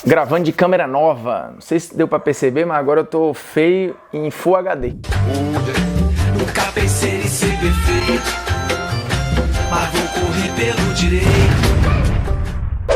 Gravando de câmera nova. Não sei se deu pra perceber, mas agora eu tô feio em Full HD. Nunca pensei em ser perfeito, mas vou correr pelo direito.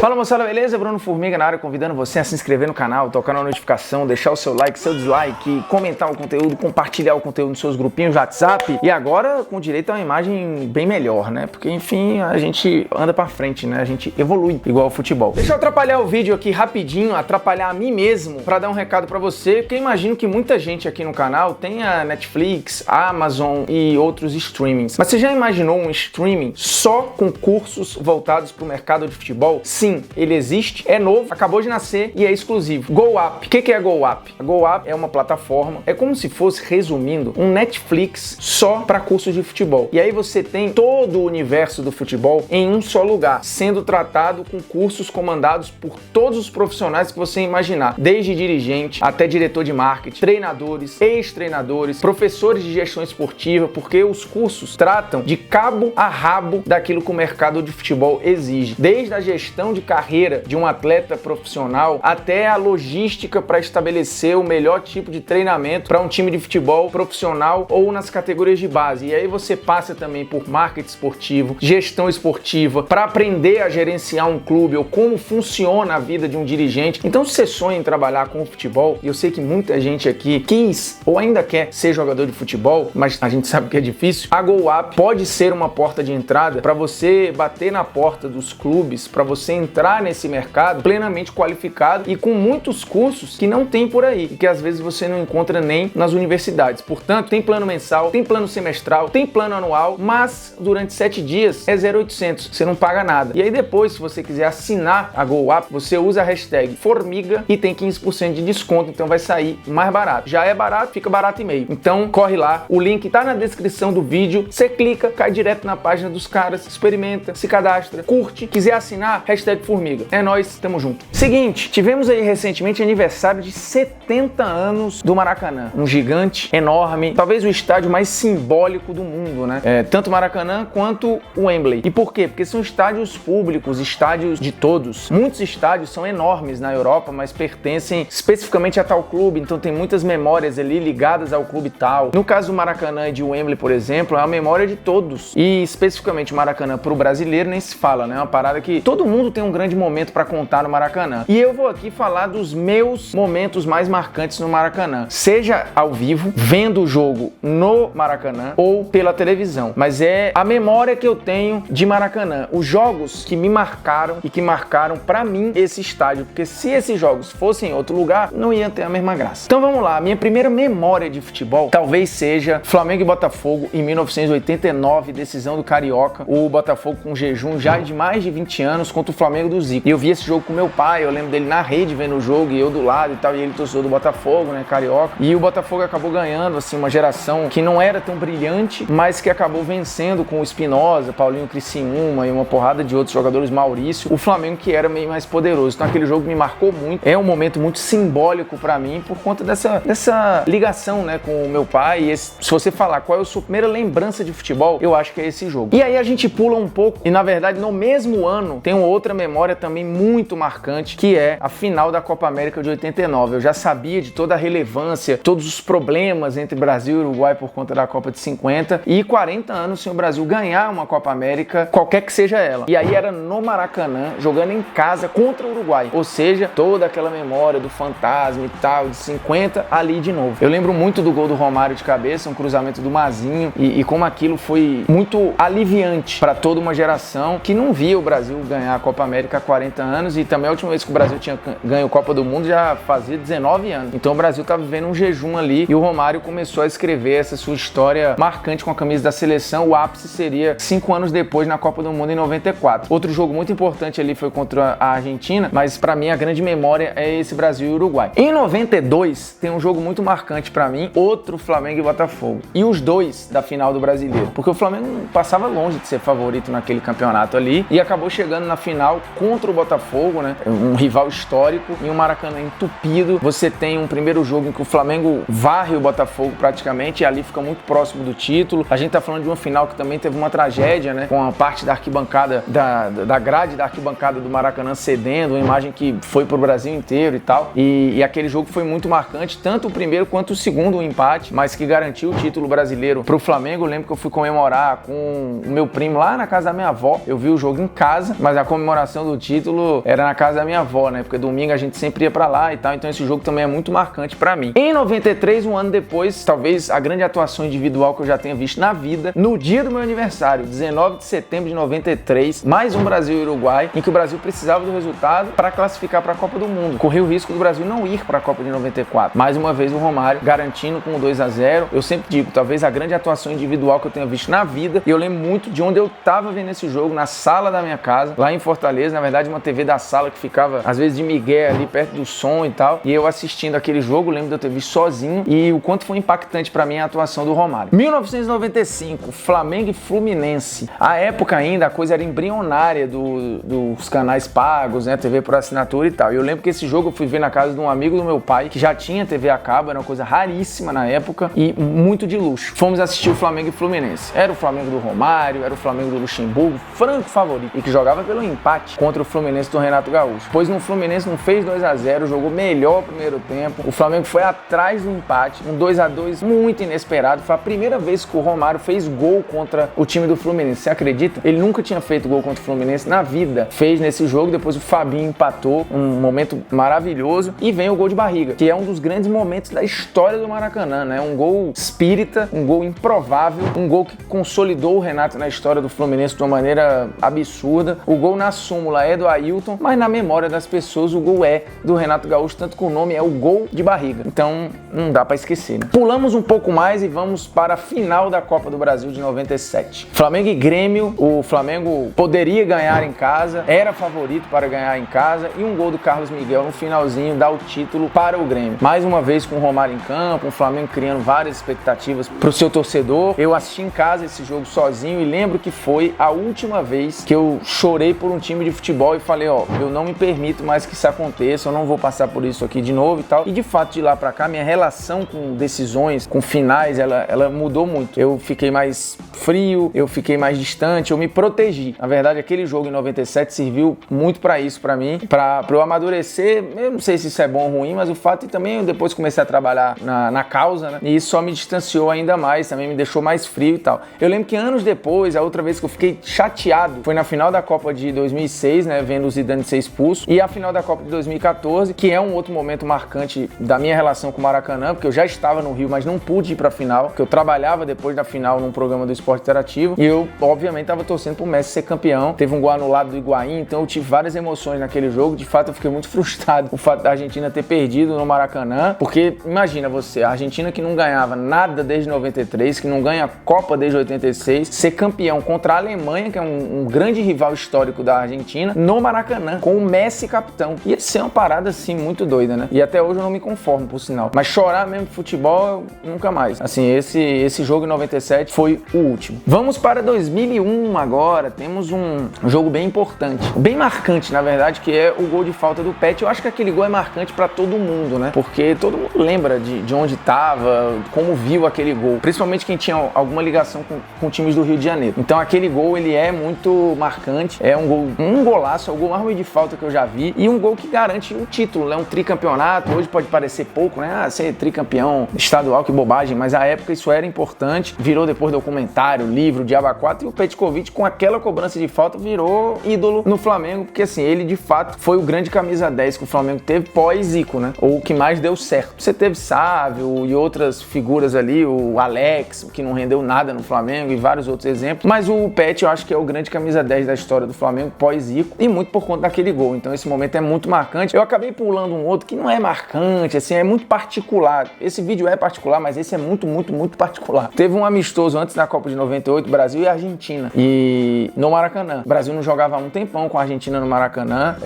Fala moçada, beleza? Bruno Formiga na área, convidando você a se inscrever no canal, tocar na notificação, deixar o seu like, seu dislike, comentar o conteúdo, compartilhar o conteúdo nos seus grupinhos de WhatsApp. E agora com direito a uma imagem bem melhor, né? Porque enfim, a gente anda pra frente, né? A gente evolui igual ao futebol. Deixa eu atrapalhar o vídeo aqui rapidinho, atrapalhar a mim mesmo, pra dar um recado pra você, porque eu imagino que muita gente aqui no canal tem a Netflix, a Amazon e outros streamings. Mas você já imaginou um streaming só com cursos voltados pro mercado de futebol? Sim, ele existe, é novo, acabou de nascer e é exclusivo. GoUp. O que é GoUp? A GoUp é uma plataforma, é como se fosse, resumindo, um Netflix só para cursos de futebol. E aí você tem todo o universo do futebol em um só lugar, sendo tratado com cursos comandados por todos os profissionais que você imaginar, desde dirigente até diretor de marketing, treinadores, ex-treinadores, professores de gestão esportiva, porque os cursos tratam de cabo a rabo daquilo que o mercado de futebol exige, desde a gestão de carreira de um atleta profissional até a logística para estabelecer o melhor tipo de treinamento para um time de futebol profissional ou nas categorias de base. E aí você passa também por marketing esportivo, gestão esportiva, para aprender a gerenciar um clube ou como funciona a vida de um dirigente. Então, se você sonha em trabalhar com o futebol, e eu sei que muita gente aqui quis ou ainda quer ser jogador de futebol, mas a gente sabe que é difícil, a GoUp pode ser uma porta de entrada para você bater na porta dos clubes, para você entrar nesse mercado plenamente qualificado e com muitos cursos que não tem por aí e que às vezes você não encontra nem nas universidades. Portanto, tem plano mensal, tem plano semestral, tem plano anual, mas durante 7 dias é 0,800, você não paga nada. E aí depois, se você quiser assinar a GoUp, você usa a hashtag Formiga e tem 15% de desconto, então vai sair mais barato. Já é barato, fica barato e meio. Então corre lá, o link tá na descrição do vídeo, você clica, cai direto na página dos caras, experimenta, se cadastra, curte, quiser assinar, hashtag Formiga. É nóis, tamo junto. Seguinte, tivemos aí recentemente aniversário de 70 anos do Maracanã. Um gigante enorme, talvez o estádio mais simbólico do mundo, né? Tanto o Maracanã quanto o Wembley. E por quê? Porque são estádios públicos, estádios de todos. Muitos estádios são enormes na Europa, mas pertencem especificamente a tal clube, então tem muitas memórias ali ligadas ao clube tal. No caso do Maracanã e de Wembley, por exemplo, é uma memória de todos. E especificamente o Maracanã pro brasileiro nem se fala, né? É uma parada que todo mundo tem um grande momento para contar no Maracanã. E eu vou aqui falar dos meus momentos mais marcantes no Maracanã, seja ao vivo, vendo o jogo no Maracanã ou pela televisão. Mas é a memória que eu tenho de Maracanã, os jogos que me marcaram e que marcaram para mim esse estádio, porque se esses jogos fossem em outro lugar, não ia ter a mesma graça. Então vamos lá, minha primeira memória de futebol talvez seja Flamengo e Botafogo em 1989, decisão do Carioca, o Botafogo com jejum já de mais de 20 anos contra o Flamengo do Zico. E eu vi esse jogo com meu pai, eu lembro dele na rede vendo o jogo e eu do lado e tal, e ele torcedor do Botafogo, né, carioca. E o Botafogo acabou ganhando, assim, uma geração que não era tão brilhante, mas que acabou vencendo com o Espinosa, Paulinho Criciúma e uma porrada de outros jogadores, Maurício, o Flamengo que era meio mais poderoso. Então aquele jogo me marcou muito, é um momento muito simbólico pra mim por conta dessa ligação, né, com o meu pai. E se você falar qual é a sua primeira lembrança de futebol, eu acho que é esse jogo. E aí a gente pula um pouco e na verdade no mesmo ano tem uma outra memória também muito marcante, que é a final da Copa América de 89. Eu já sabia de toda a relevância, todos os problemas entre Brasil e Uruguai por conta da Copa de 50 e 40 anos sem o Brasil ganhar uma Copa América, qualquer que seja ela. E aí era no Maracanã, jogando em casa contra o Uruguai. Ou seja, toda aquela memória do fantasma e tal, de 50, ali de novo. Eu lembro muito do gol do Romário de cabeça, um cruzamento do Mazinho, e como aquilo foi muito aliviante para toda uma geração que não via o Brasil ganhar a Copa América há 40 anos, e também a última vez que o Brasil tinha ganho a Copa do Mundo já fazia 19 anos. Então o Brasil estava vivendo um jejum ali e o Romário começou a escrever essa sua história marcante com a camisa da seleção. O ápice seria 5 anos depois na Copa do Mundo em 94. Outro jogo muito importante ali foi contra a Argentina, mas para mim a grande memória é esse Brasil e Uruguai. Em 92 tem um jogo muito marcante para mim, outro Flamengo e Botafogo. E os dois da final do Brasileiro, porque o Flamengo passava longe de ser favorito naquele campeonato ali e acabou chegando na final contra o Botafogo, né? Um rival histórico, em um Maracanã entupido. Você tem um primeiro jogo em que o Flamengo varre o Botafogo praticamente e ali fica muito próximo do título. A gente tá falando de uma final que também teve uma tragédia, né? Com a parte da arquibancada, da grade da arquibancada do Maracanã cedendo, uma imagem que foi pro Brasil inteiro e tal. E aquele jogo foi muito marcante, tanto o primeiro quanto o segundo, o empate, mas que garantiu o título brasileiro pro Flamengo. Eu lembro que eu fui comemorar com o meu primo lá na casa da minha avó. Eu vi o jogo em casa, mas a comemoração do título era na casa da minha avó, né? Porque domingo a gente sempre ia pra lá e tal, então esse jogo também é muito marcante pra mim. Em 93, um ano depois, talvez a grande atuação individual que eu já tenha visto na vida, no dia do meu aniversário, 19 de setembro de 93, mais um Brasil e Uruguai, em que o Brasil precisava do resultado para classificar para a Copa do Mundo. Correu o risco do Brasil não ir para a Copa de 94. Mais uma vez o Romário garantindo com o 2-0. Eu sempre digo, talvez a grande atuação individual que eu tenha visto na vida, e eu lembro muito de onde eu tava vendo esse jogo, na sala da minha casa, lá em Fortaleza, na verdade uma TV da sala que ficava às vezes de migué ali perto do som e tal, e eu assistindo aquele jogo, lembro de eu ter visto sozinho, e o quanto foi impactante para mim a atuação do Romário. 1995, Flamengo e Fluminense. A época ainda a coisa era embrionária dos canais pagos, né, TV por assinatura e tal. E eu lembro que esse jogo eu fui ver na casa de um amigo do meu pai, que já tinha TV a cabo, era uma coisa raríssima na época e muito de luxo. Fomos assistir o Flamengo e Fluminense. Era o Flamengo do Romário, era o Flamengo do Luxemburgo, franco favorito, e que jogava pelo empate contra o Fluminense do Renato Gaúcho. Pois no Fluminense não fez 2-0, jogou melhor o primeiro tempo. O Flamengo foi atrás do empate, um 2-2 muito inesperado. Foi a primeira vez que o Romário fez gol contra o time do Fluminense. Você acredita? Ele nunca tinha feito gol contra o Fluminense na vida. Fez nesse jogo, depois o Fabinho empatou, um momento maravilhoso, e vem o gol de barriga, que é um dos grandes momentos da história do Maracanã, né? Um gol espírita, um gol improvável, um gol que consolidou o Renato na história do Fluminense de uma maneira absurda. O gol na súmula é do Ailton, mas na memória das pessoas o gol é do Renato Gaúcho, tanto que o nome é o gol de barriga. Então não dá pra esquecer, né? Pulamos um pouco mais e vamos para a final da Copa do Brasil de 97. Flamengo e Grêmio. O Flamengo poderia ganhar em casa, era favorito para ganhar em casa, e um gol do Carlos Miguel no finalzinho dá o título para o Grêmio. Mais uma vez com o Romário em campo, o Flamengo criando várias expectativas para o seu torcedor. Eu assisti em casa esse jogo sozinho e lembro que foi a última vez que eu chorei por um time de futebol e falei, ó, eu não me permito mais que isso aconteça, eu não vou passar por isso aqui de novo e tal. E de fato, de lá pra cá, minha relação com decisões, com finais, ela mudou muito. Eu fiquei mais frio, eu fiquei mais distante, eu me protegi. Na verdade, aquele jogo em 97 serviu muito pra isso, pra mim, pra eu amadurecer. Eu não sei se isso é bom ou ruim, mas o fato, e também eu depois comecei a trabalhar na causa, né? E isso só me distanciou ainda mais, também me deixou mais frio e tal. Eu lembro que anos depois, a outra vez que eu fiquei chateado foi na final da Copa de 2006, né? Vendo o Zidane ser expulso, e a final da Copa de 2014, que é um outro momento marcante da minha relação com o Maracanã, porque eu já estava no Rio, mas não pude ir pra final, porque eu trabalhava depois da final num programa do Esporte Interativo, e eu, obviamente, estava torcendo pro Messi ser campeão. Teve um gol anulado do Higuaín, então eu tive várias emoções naquele jogo. De fato, eu fiquei muito frustrado com o fato da Argentina ter perdido no Maracanã, porque imagina você, a Argentina que não ganhava nada desde 93, que não ganha Copa desde 86, ser campeão contra a Alemanha, que é um grande rival histórico da Argentina, no Maracanã, com o Messi capitão. Ia ser uma parada assim muito doida, né? E até hoje eu não me conformo, por sinal. Mas chorar mesmo futebol, nunca mais. Assim, esse jogo em 97 foi o último. Vamos para 2001 agora. Temos um jogo bem importante, bem marcante, na verdade, que é o gol de falta do Pet. Eu acho que aquele gol é marcante pra todo mundo, né? Porque todo mundo lembra de onde tava, como viu aquele gol. Principalmente quem tinha alguma ligação com times do Rio de Janeiro. Então aquele gol, ele é muito marcante. É um golaço, é o gol mais ruim de falta que eu já vi. E um gol que garante um título, né? Um tricampeonato. Hoje pode parecer pouco, né? Ah, ser tricampeão estadual, que bobagem. Mas à época isso era importante. Virou depois documentário, livro, Diaba 4. E o Petkovic, com aquela cobrança de falta, virou ídolo no Flamengo. Porque assim, ele de fato foi o grande camisa 10 que o Flamengo teve pós-Zico, né? Ou o que mais deu certo. Você teve Sávio e outras figuras ali, o Alex, que não rendeu nada no Flamengo, e vários outros exemplos. Mas o Pet, eu acho que é o grande camisa 10 da história do Flamengo pós-Zico, e muito por conta daquele gol. Então esse momento é muito marcante. Eu acabei pulando um outro que não é marcante, assim, é muito particular. Esse vídeo é particular, mas esse é muito, muito, muito particular. Teve um amistoso antes da Copa de 98, Brasil e Argentina, e no Maracanã. O Brasil não jogava há um tempão com a Argentina no Maracanã,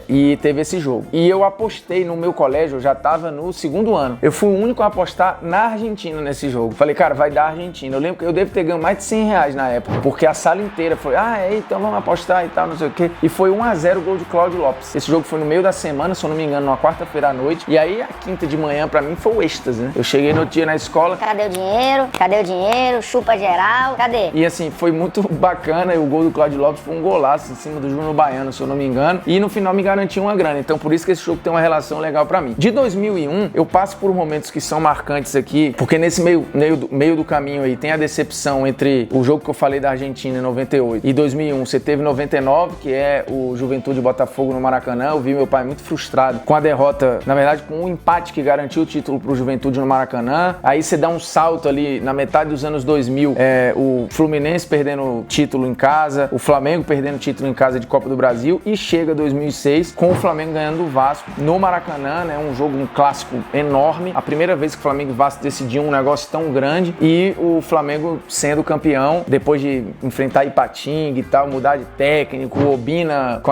e teve esse jogo. E eu apostei no meu colégio, eu já tava no segundo ano. Eu fui o único a apostar na Argentina nesse jogo. Falei, cara, vai dar Argentina. Eu lembro que eu devo ter ganho mais de R$100 na época, porque a sala inteira foi, então vamos apostar e tal, não sei o quê. Inter e foi 1-0 o gol de Cláudio Lopes. Esse jogo foi no meio da semana, se eu não me engano, numa quarta-feira à noite. E aí a quinta de manhã pra mim foi o êxtase, né? Eu cheguei no outro dia na escola. Cadê o dinheiro? Cadê o dinheiro? Chupa geral. Cadê? E assim, foi muito bacana. E o gol do Cláudio Lopes foi um golaço em cima do Júnior Baiano, se eu não me engano. E no final me garantiu uma grana. Então por isso que esse jogo tem uma relação legal pra mim. De 2001, eu passo por momentos que são marcantes aqui, porque nesse meio do caminho aí tem a decepção entre o jogo que eu falei da Argentina em 98 e 2001. Você teve 99, que é o Juventude Botafogo no Maracanã. Eu vi meu pai muito frustrado com a derrota, na verdade com o empate que garantiu o título pro Juventude no Maracanã. Aí você dá um salto ali na metade dos anos 2000, o Fluminense perdendo o título em casa, o Flamengo perdendo o título em casa de Copa do Brasil, e chega 2006 com o Flamengo ganhando do Vasco no Maracanã, né? Um clássico enorme. A primeira vez que o Flamengo e o Vasco decidiam um negócio tão grande, e o Flamengo sendo campeão depois de enfrentar Ipatinga e tal, mudar de técnico, o Obina com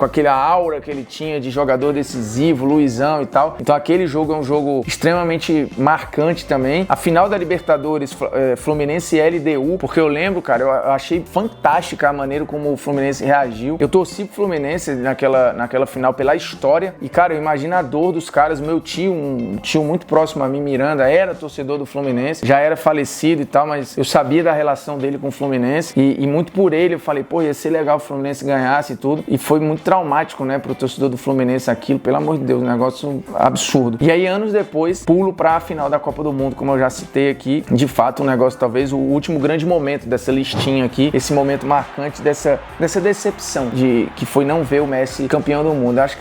aquela aura que ele tinha de jogador decisivo, Luizão e tal. Então aquele jogo é um jogo extremamente marcante também. A final da Libertadores, Fluminense e LDU, porque eu lembro, cara, eu achei fantástica a maneira como o Fluminense reagiu. Eu torci pro Fluminense naquela final pela história, e cara, eu imagino a dor dos caras. Meu tio, um tio muito próximo a mim, Miranda, era torcedor do Fluminense, já era falecido e tal, mas eu sabia da relação dele com o Fluminense, e muito por ele eu falei, pô, ia ser legal o Fluminense ganhasse e tudo, e foi muito traumático, né, pro torcedor do Fluminense aquilo, pelo amor de Deus, um negócio absurdo. E aí, anos depois, pulo pra final da Copa do Mundo, como eu já citei aqui, de fato, um negócio, talvez o último grande momento dessa listinha aqui, esse momento marcante dessa decepção de que foi não ver o Messi campeão do mundo. Acho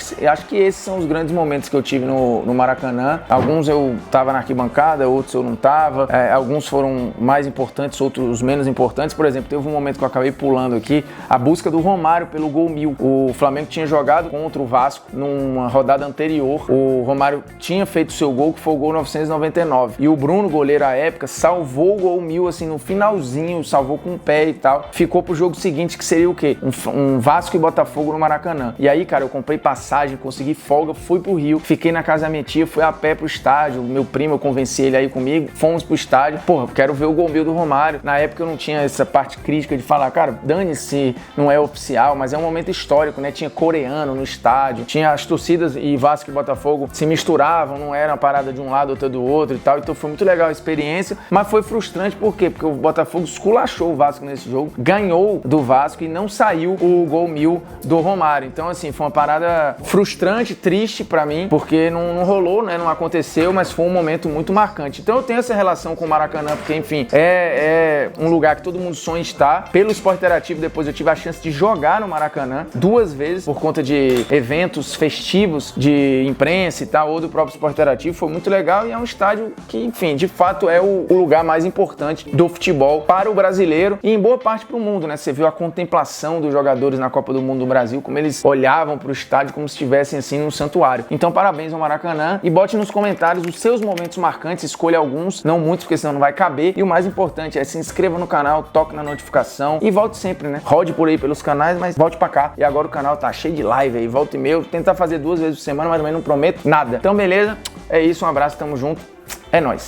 que esses são os grandes momentos que eu tive no Maracanã. Alguns eu tava na arquibancada, outros eu não tava, alguns foram mais importantes, outros menos importantes. Por exemplo, teve um momento que eu acabei pulando aqui, a busca do Romário pelo gol 1000. O Flamengo tinha jogado contra o Vasco numa rodada anterior, o Romário tinha feito seu gol, que foi o gol 999, e o Bruno, goleiro à época, salvou o gol 1000 assim no finalzinho, salvou com o pé e tal. Ficou pro jogo seguinte, que seria o quê? Um Vasco e Botafogo no Maracanã. E aí, cara, eu comprei passagem, consegui folga, fui pro Rio, fiquei na casa da minha tia, fui a pé pro estádio, meu primo, eu convenci ele aí comigo, fomos pro estádio. Porra, quero ver o gol 1000 do Romário. Na época eu não tinha essa parte crítica de falar, cara, dane-se, não é oficial, mas é um momento histórico, né? Tinha coreano no estádio, tinha as torcidas, e Vasco e Botafogo se misturavam, não era uma parada de um lado, outra do outro e tal. Então foi muito legal a experiência, mas foi frustrante, por quê? Porque o Botafogo esculachou o Vasco nesse jogo, ganhou do Vasco e não saiu o gol 1000 do Romário. Então, assim, foi uma parada frustrante, triste pra mim, porque não rolou, né? Não aconteceu, mas foi um momento muito marcante. Então eu tenho essa relação com o Maracanã, porque, enfim, é um lugar que todo mundo sonha estar. Pelo Esporte Interativo, depois eu tive a chance de jogar no Maracanã 2 vezes, por conta de eventos festivos de imprensa e tal, ou do próprio Esporte Interativo. Foi muito legal, e é um estádio que, enfim, de fato é o lugar mais importante do futebol para o brasileiro e em boa parte para o mundo, né? Você viu a contemplação dos jogadores na Copa do Mundo do Brasil, como eles olhavam para o estádio como se estivessem assim num santuário. Então, parabéns ao Maracanã, e bote nos comentários os seus momentos marcantes, escolha alguns, não muitos, porque senão não vai caber. E o mais importante é se inscreva no canal, toque na notificação e volte sempre, né? Rode por aí pelos canais, mas volte pra cá. E agora o canal tá cheio de live aí, volta e meia. Tentar fazer 2 vezes por semana, mas também não prometo nada. Então, beleza? É isso, um abraço, tamo junto. É nóis.